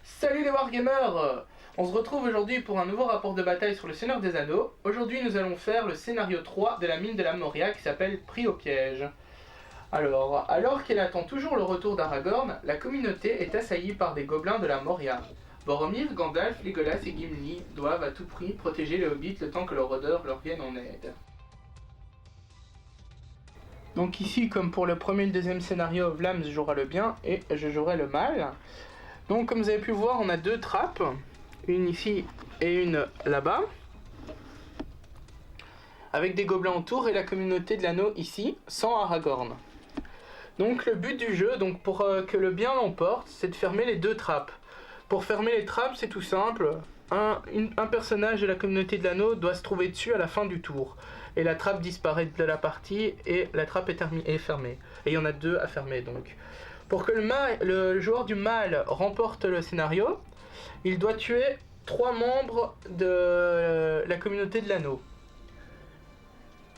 Salut les Wargamers! On se retrouve aujourd'hui pour un nouveau rapport de bataille sur le Seigneur des Anneaux. Aujourd'hui nous allons faire le scénario 3 de la mine de la Moria qui s'appelle Pris au piège. Alors qu'elle attend toujours le retour d'Aragorn, la communauté est assaillie par des gobelins de la Moria. Boromir, Gandalf, Legolas et Gimli doivent à tout prix protéger les hobbits le temps que leur rôdeur leur vienne en aide. Donc ici, comme pour le premier et le deuxième scénario, Vlams jouera le bien et je jouerai le mal. Donc comme vous avez pu voir, on a deux trappes, une ici et une là-bas, avec des gobelins autour et la communauté de l'anneau ici, sans Aragorn. Donc le but du jeu, donc pour que le bien l'emporte, c'est de fermer les deux trappes. Pour fermer les trappes, c'est tout simple. Un personnage de la communauté de l'anneau doit se trouver dessus à la fin du tour. Et la trappe disparaît de la partie et la trappe est fermée. Et il y en a deux à fermer donc. Pour que le joueur du mal remporte le scénario, il doit tuer 3 membres de la communauté de l'anneau.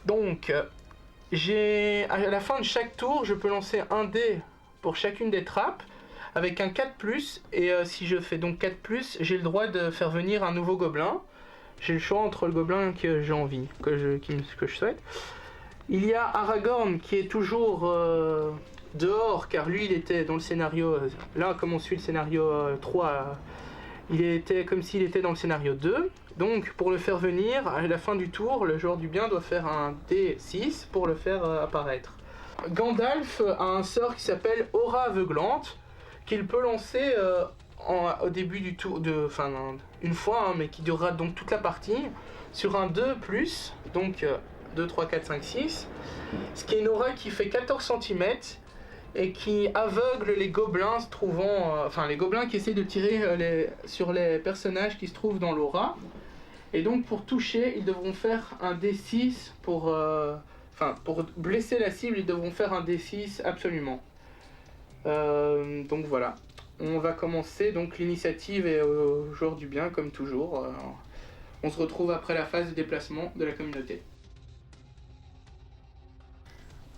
Donc, à la fin de chaque tour, je peux lancer un dé pour chacune des trappes avec un 4+, et si je fais donc 4+, j'ai le droit de faire venir un nouveau gobelin. J'ai le choix entre le gobelin que j'ai envie, que je souhaite. Il y a Aragorn qui est toujours dehors, car lui il était dans le scénario, là comme on suit le scénario 3, il était comme s'il était dans le scénario 2. Donc pour le faire venir, à la fin du tour, le joueur du bien doit faire un D6 pour le faire apparaître. Gandalf a un sort qui s'appelle Aura aveuglante, qu'il peut lancer au début du tour, une fois, mais qui durera donc toute la partie, sur un 2+, donc 2, 3, 4, 5, 6, ce qui est une aura qui fait 14 cm et qui aveugle les gobelins se trouvant, les gobelins qui essaient de tirer sur les personnages qui se trouvent dans l'aura. Et donc pour toucher, ils devront faire un D6 pour blesser la cible, ils devront faire un D6 absolument. Donc voilà, on va commencer, donc l'initiative est au joueur du bien comme toujours. On se retrouve après la phase de déplacement de la communauté.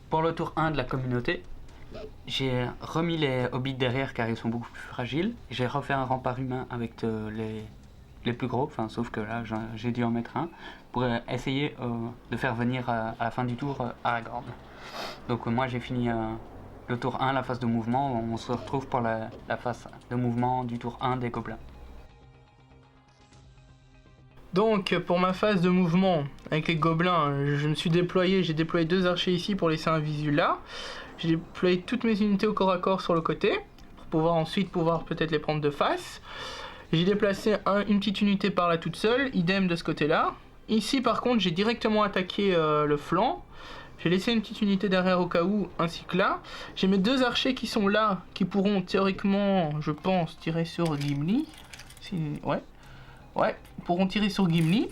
Pour le tour 1 de la communauté, j'ai remis les hobbits derrière car ils sont beaucoup plus fragiles. J'ai refait un rempart humain avec les plus gros, sauf que là j'ai dû en mettre un, pour essayer de faire venir à la fin du tour Aragorn. Donc moi j'ai fini le tour 1, la phase de mouvement. On se retrouve pour la phase de mouvement du tour 1 des gobelins. Donc pour ma phase de mouvement avec les gobelins, j'ai déployé 2 archers ici pour laisser un visu là. J'ai déployé toutes mes unités au corps à corps sur le côté, pour pouvoir peut-être les prendre de face. J'ai déplacé une petite unité par là toute seule, idem de ce côté là. Ici par contre j'ai directement attaqué le flanc. J'ai laissé une petite unité derrière au cas où, ainsi que là. J'ai mes 2 archers qui sont là, qui pourront théoriquement, je pense, tirer sur Gimli. Ouais, pourront tirer sur Gimli.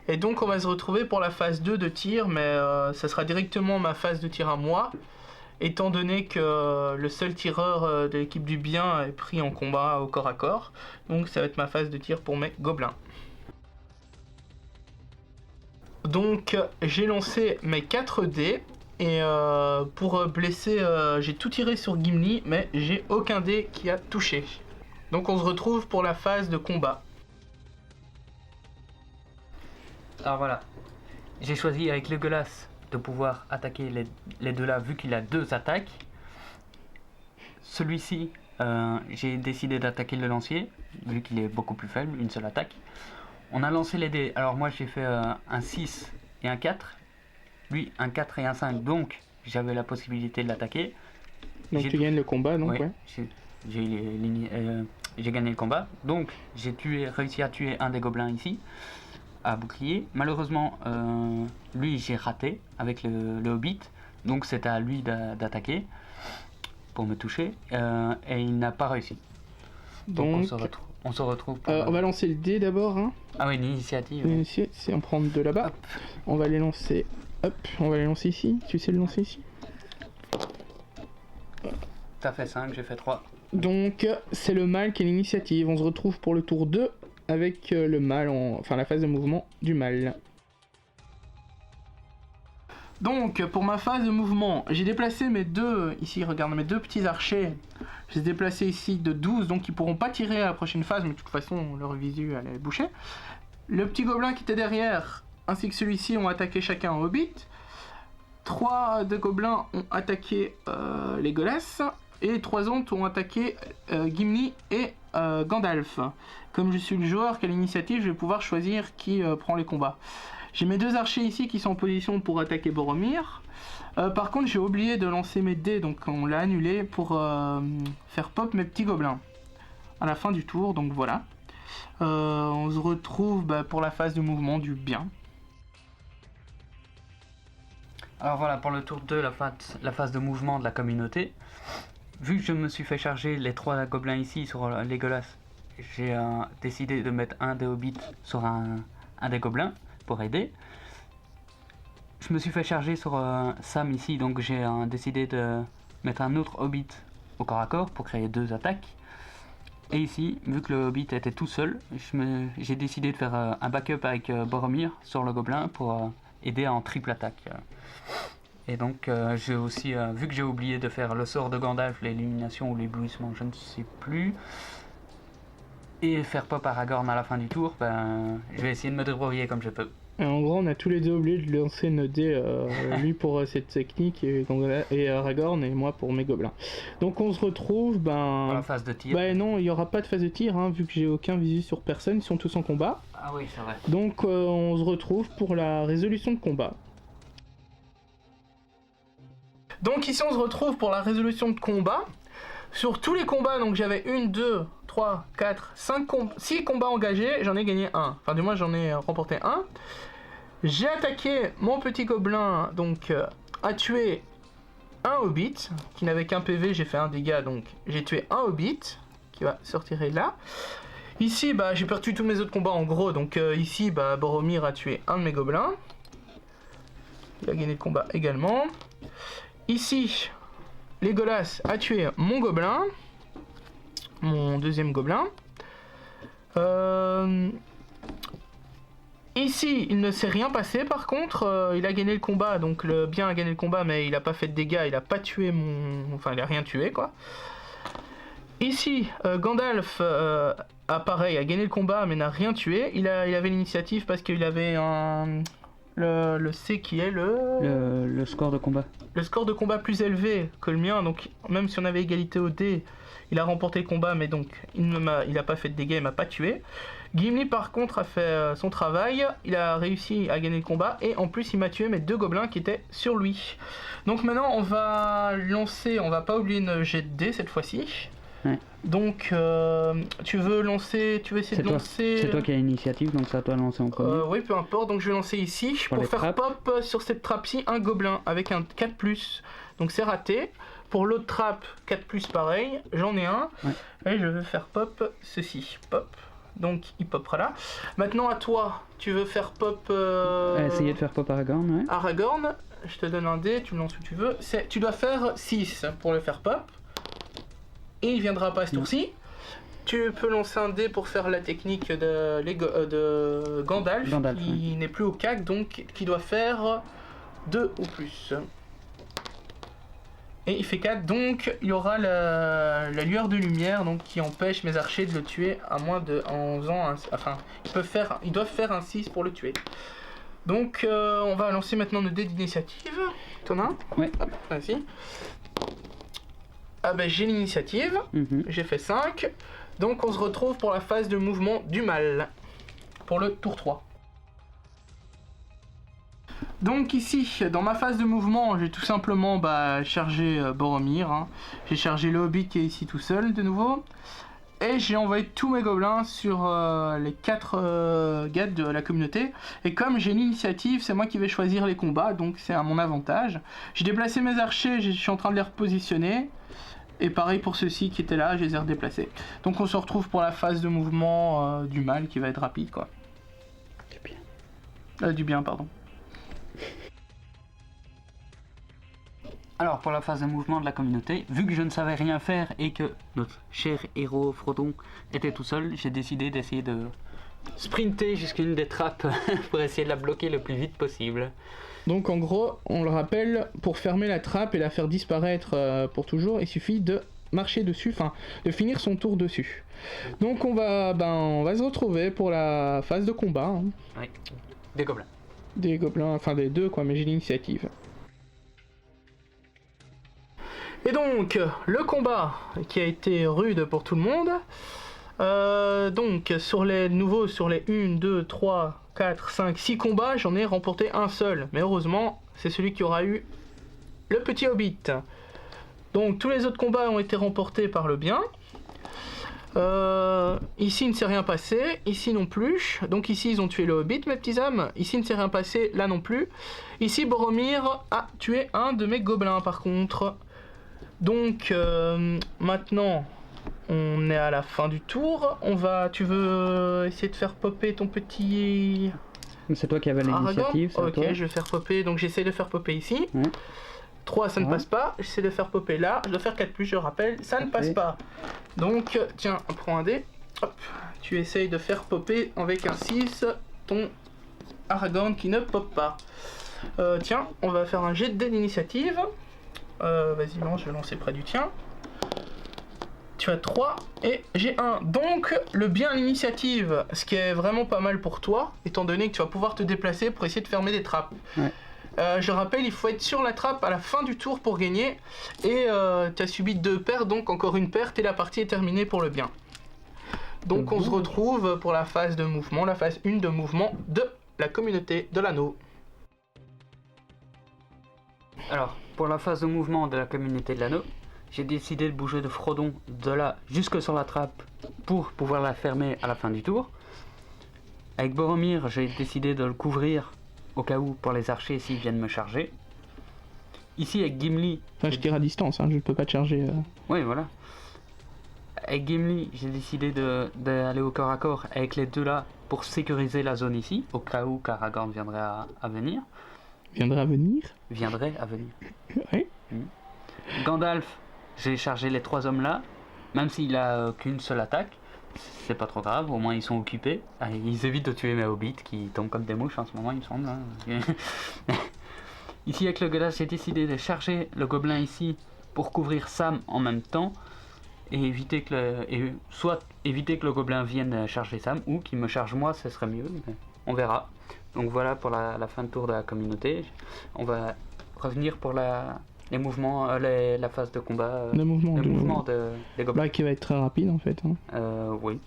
Et donc on va se retrouver pour la phase 2 de tir, mais ça sera directement ma phase de tir à moi, étant donné que le seul tireur de l'équipe du bien est pris en combat au corps à corps. Donc ça va être ma phase de tir pour mes gobelins. Donc j'ai lancé mes 4 dés et pour blesser, j'ai tout tiré sur Gimli, mais j'ai aucun dé qui a touché. Donc on se retrouve pour la phase de combat. Alors voilà, j'ai choisi avec Legolas de pouvoir attaquer les deux là, vu qu'il a 2 attaques. Celui-ci, j'ai décidé d'attaquer le lancier, vu qu'il est beaucoup plus faible, une seule attaque. On a lancé les dés, alors moi j'ai fait un 6 et un 4, lui un 4 et un 5, donc j'avais la possibilité de l'attaquer. Donc tu gagnes le combat, donc ouais. J'ai gagné le combat, donc j'ai réussi à tuer un des gobelins ici, à bouclier. Malheureusement, lui j'ai raté avec le hobbit, donc c'était à lui d'attaquer pour me toucher, et il n'a pas réussi. Donc on se retrouve pour on va lancer le dé d'abord, hein. Ah oui, l'initiative. L'initiative, c'est en prendre de là-bas. Hop. On va les lancer. Hop, on va les lancer ici. Tu sais le lancer ici? T'as fait 5, j'ai fait 3. Donc c'est le mal qui est l'initiative. On se retrouve pour le tour 2 avec le mal, la phase de mouvement du mal. Donc pour ma phase de mouvement, j'ai déplacé mes deux, ici regarde, mes deux petits archers. Je les ai déplacés ici de 12, donc ils pourront pas tirer à la prochaine phase, mais de toute façon leur visu elle est bouchée. Le petit gobelin qui était derrière, ainsi que celui-ci ont attaqué chacun un hobbit. 3 de gobelins ont attaqué Legolas. Et 3 autres ont attaqué Gimli et Gandalf. Comme je suis le joueur qui a l'initiative, je vais pouvoir choisir qui prend les combats. J'ai mes 2 archers ici qui sont en position pour attaquer Boromir. Par contre, j'ai oublié de lancer mes dés, donc on l'a annulé pour faire pop mes petits gobelins. À la fin du tour, donc voilà. On se retrouve pour la phase de mouvement du bien. Alors voilà, pour le tour 2, la phase de mouvement de la communauté. Vu que je me suis fait charger les 3 gobelins ici sur Legolas, j'ai décidé de mettre un des hobbits sur un des gobelins pour aider. Je me suis fait charger sur Sam ici, donc j'ai décidé de mettre un autre hobbit au corps à corps pour créer 2 attaques. Et ici, vu que le hobbit était tout seul, j'ai décidé de faire un backup avec Boromir sur le gobelin pour aider en triple attaque. Et donc j'ai aussi, vu que j'ai oublié de faire le sort de Gandalf, l'élimination ou l'éblouissement, je ne sais plus, et faire pop Aragorn à la fin du tour, je vais essayer de me débrouiller comme je peux. Et en gros, on a tous les deux oublié de lancer nos dés, lui pour cette technique et Aragorn et moi pour mes gobelins. Donc on se retrouve Dans la phase de tir. Non, il n'y aura pas de phase de tir, hein, vu que j'ai aucun visu sur personne, ils sont tous en combat. Ah oui, c'est vrai. Donc on se retrouve pour la résolution de combat. Donc ici on se retrouve pour la résolution de combat. Sur tous les combats, donc j'avais 1, 2, 3, 4, 5, 6 combats engagés, j'en ai gagné un. Enfin du moins j'en ai remporté un. J'ai attaqué mon petit gobelin, donc a tué un hobbit, qui n'avait qu'un PV, j'ai fait un dégât, donc j'ai tué un hobbit, qui va sortir là. Ici j'ai perdu tous mes autres combats en gros, donc ici Boromir a tué un de mes gobelins. Il a gagné le combat également. Ici, Legolas a tué mon gobelin, mon deuxième gobelin. Ici, il ne s'est rien passé par contre, il a gagné le combat, donc le bien a gagné le combat, mais il n'a pas fait de dégâts, il n'a pas tué Enfin, il n'a rien tué quoi. Ici, Gandalf, pareil, a gagné le combat, mais n'a rien tué. Il avait l'initiative parce qu'il avait le C qui est le score de combat. Le score de combat plus élevé que le mien, donc même si on avait égalité au dé, il a remporté le combat, mais donc il n'a pas fait de dégâts, il m'a pas tué. Gimli par contre a fait son travail, il a réussi à gagner le combat, et en plus il m'a tué mes 2 gobelins qui étaient sur lui. Donc maintenant on va lancer, on va pas oublier une jet de dés cette fois-ci. Ouais. Donc tu veux essayer de lancer... C'est toi qui as l'initiative, donc c'est à toi de lancer en premier. Oui, peu importe, donc je vais lancer ici pour faire pop sur cette trappe-ci un gobelin avec un 4+, donc c'est raté. Pour l'autre trappe, 4+, pareil, j'en ai un, et je vais faire pop ceci, pop, donc il popera là. Maintenant à toi, tu veux faire pop... Essayer de faire pop Aragorn, ouais. Aragorn, je te donne un dé, tu me lances où tu veux, tu dois faire 6 pour le faire pop. Et il viendra pas ce tour-ci. Tu peux lancer un dé pour faire la technique de Gandalf qui n'est plus au CAC, donc qui doit faire 2 ou plus. Et il fait 4, donc il y aura la lueur de lumière donc, qui empêche mes archers de le tuer à moins de... en faisant enfin, ils doivent faire un 6 pour le tuer. Donc on va lancer maintenant le dé d'initiative. T'en as un ? Ouais. Hop, vas-y. Ah j'ai l'initiative, j'ai fait 5, donc on se retrouve pour la phase de mouvement du mal, pour le tour 3. Donc ici, dans ma phase de mouvement, j'ai tout simplement chargé Boromir, hein. J'ai chargé le hobbit qui est ici tout seul de nouveau, et j'ai envoyé tous mes gobelins sur les 4 gars de la communauté, et comme j'ai l'initiative, c'est moi qui vais choisir les combats, donc c'est à mon avantage. J'ai déplacé mes archers, je suis en train de les repositionner. Et pareil pour ceux-ci qui étaient là, je les ai redéplacés. Donc on se retrouve pour la phase de mouvement du mal qui va être rapide quoi. Du bien, pardon. Alors pour la phase de mouvement de la communauté, vu que je ne savais rien faire et que notre cher héros Frodon était tout seul, j'ai décidé d'essayer de sprinter jusqu'à une des trappes pour essayer de la bloquer le plus vite possible. Donc en gros, on le rappelle, pour fermer la trappe et la faire disparaître pour toujours, il suffit de marcher dessus, enfin de finir son tour dessus. Donc on va se retrouver pour la phase de combat. Hein. Oui, des gobelins. Des gobelins, enfin des deux quoi, mais j'ai l'initiative. Et donc, le combat qui a été rude pour tout le monde. Donc, sur les 1, 2, 3, 4, 5, 6 combats, j'en ai remporté un seul. Mais heureusement, c'est celui qui aura eu le petit hobbit. Donc, tous les autres combats ont été remportés par le bien. Ici, il ne s'est rien passé. Ici non plus. Donc, ici, ils ont tué le hobbit, mes petits âmes. Ici, il ne s'est rien passé. Là non plus. Ici, Boromir a tué un de mes gobelins, par contre. Donc maintenant on est à la fin du tour. Tu veux essayer de faire popper ton petit... C'est toi qui avais l'initiative, c'est ok, toi. je vais faire popper, donc j'essaie de faire popper ici. 3 ça ne passe pas, j'essaie de faire popper là, je dois faire 4+, je rappelle, ça ne passe pas. Donc tiens, prends un dé, hop, tu essayes de faire popper avec un 6 ton Aragorn qui ne pop pas. Tiens, on va faire un jet de dé d'initiative. Vas-y, lance, je vais lancer près du tien. Tu as 3 et j'ai 1. Donc, le bien à l'initiative, ce qui est vraiment pas mal pour toi, étant donné que tu vas pouvoir te déplacer pour essayer de fermer des trappes. Ouais. Je rappelle, il faut être sur la trappe à la fin du tour pour gagner. Et tu as subi 2 pertes, donc encore une perte et la partie est terminée pour le bien. Donc, on se retrouve pour la phase de mouvement, la phase 1 de mouvement de la communauté de l'anneau. Alors, pour la phase de mouvement de la communauté de l'anneau, j'ai décidé de bouger de Frodon de là jusque sur la trappe pour pouvoir la fermer à la fin du tour. Avec Boromir, j'ai décidé de le couvrir au cas où pour les archers s'ils viennent me charger. Ici avec Gimli... Enfin, je tire à distance, hein, je ne peux pas te charger. Oui, voilà. Avec Gimli, j'ai décidé d'aller au corps à corps avec les deux là pour sécuriser la zone ici, au cas où Aragorn viendrait à venir. Viendrait à venir. Oui. Gandalf, j'ai chargé les 3 hommes là, même s'il a qu'une seule attaque, c'est pas trop grave, au moins ils sont occupés. Allez, ils évitent de tuer mes hobbits qui tombent comme des mouches en ce moment, il me semble. Hein. Ici avec le Golas, j'ai décidé de charger le gobelin ici pour couvrir Sam en même temps et éviter que le gobelin vienne charger Sam ou qu'il me charge moi, ce serait mieux, mais on verra. Donc voilà pour la fin de tour de la communauté. On va revenir pour les mouvements, la phase de combat. Le mouvement des gobelins. Bah, qui va être très rapide en fait. Hein. Oui.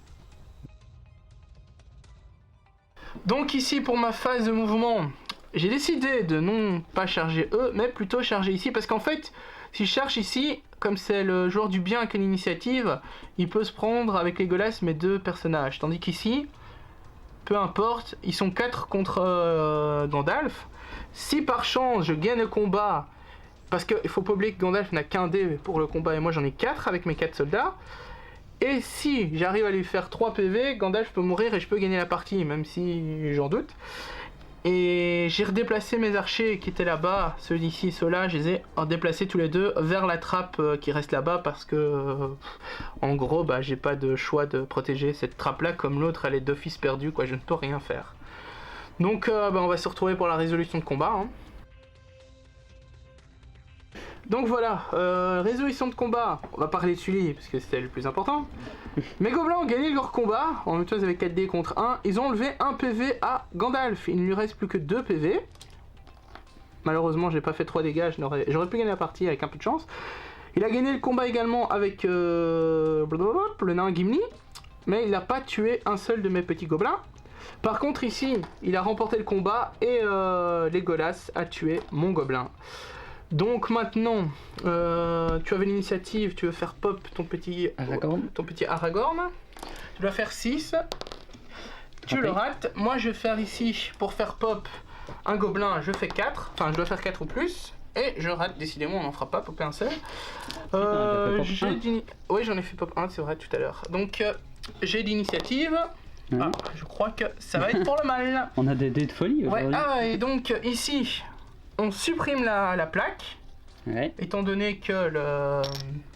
Donc ici pour ma phase de mouvement, j'ai décidé de non pas charger eux, mais plutôt charger ici. Parce qu'en fait, si je charge ici, comme c'est le joueur du bien qui a l'initiative, il peut se prendre avec Legolas mes 2 personnages. Tandis qu'ici... peu importe, ils sont 4 contre Gandalf. Si par chance je gagne le combat, parce qu'il faut pas oublier que Gandalf n'a qu'un dé pour le combat et moi j'en ai 4 avec mes 4 soldats. Et si j'arrive à lui faire 3 PV, Gandalf peut mourir et je peux gagner la partie, même si j'en doute. Et j'ai redéplacé mes archers qui étaient là-bas, ceux d'ici, ceux-là, je les ai déplacés tous les deux vers la trappe qui reste là-bas parce que, en gros, bah, j'ai pas de choix de protéger cette trappe-là comme l'autre, elle est d'office perdue, quoi, je ne peux rien faire. Donc, on va se retrouver pour la résolution de combat. Hein. Donc voilà, résolution de combat, on va parler de celui parce que c'était le plus important. Mes gobelins ont gagné leur combat, en même temps ils avaient 4D contre 1, ils ont enlevé 1 PV à Gandalf, il ne lui reste plus que 2 PV. Malheureusement j'ai pas fait 3 dégâts, j'aurais pu gagner la partie avec un peu de chance. Il a gagné le combat également avec le nain Gimli, mais il n'a pas tué un seul de mes petits gobelins. Par contre ici, il a remporté le combat et Legolas a tué mon gobelin. Donc maintenant, tu avais l'initiative, tu veux faire pop ton petit Aragorn. Tu dois faire 6. Tu le rates. Moi je vais faire ici, pour faire pop un gobelin, je fais 4. Enfin je dois faire 4 ou plus. Et je rate, décidément on n'en fera pas popper un seul. Oui j'en ai fait pop 1, c'est vrai tout à l'heure. Donc j'ai l'initiative. Ah, je crois que ça va être pour le mal. On a des dés de folie aujourd'hui. Ouais, et donc ici... on supprime la plaque, étant donné que le...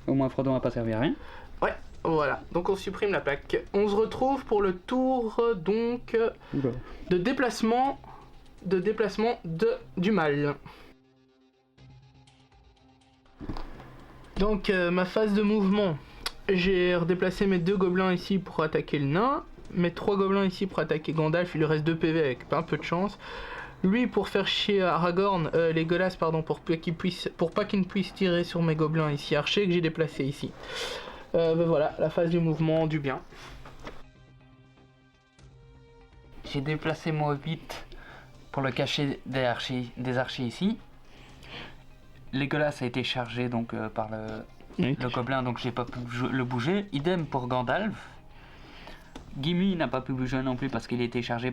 Au moins Frodon n'a pas servi à rien. Ouais, voilà, donc on supprime la plaque. On se retrouve pour le tour donc de déplacement de déplacement du mal. Donc ma phase de mouvement, j'ai redéplacé mes 2 gobelins ici pour attaquer le nain, mes 3 gobelins ici pour attaquer Gandalf, il lui reste 2 PV avec un peu de chance. Lui pour faire chier Aragorn, Legolas pardon, pour pas qu'il ne puisse tirer sur mes gobelins ici archers que j'ai déplacé ici. Voilà, la phase du mouvement du bien. J'ai déplacé mon hobbit pour le cacher des archers ici. Legolas a été chargé donc par le gobelin, donc j'ai pas pu le bouger. Idem pour Gandalf. Gimli n'a pas pu bouger non plus parce qu'il a été chargé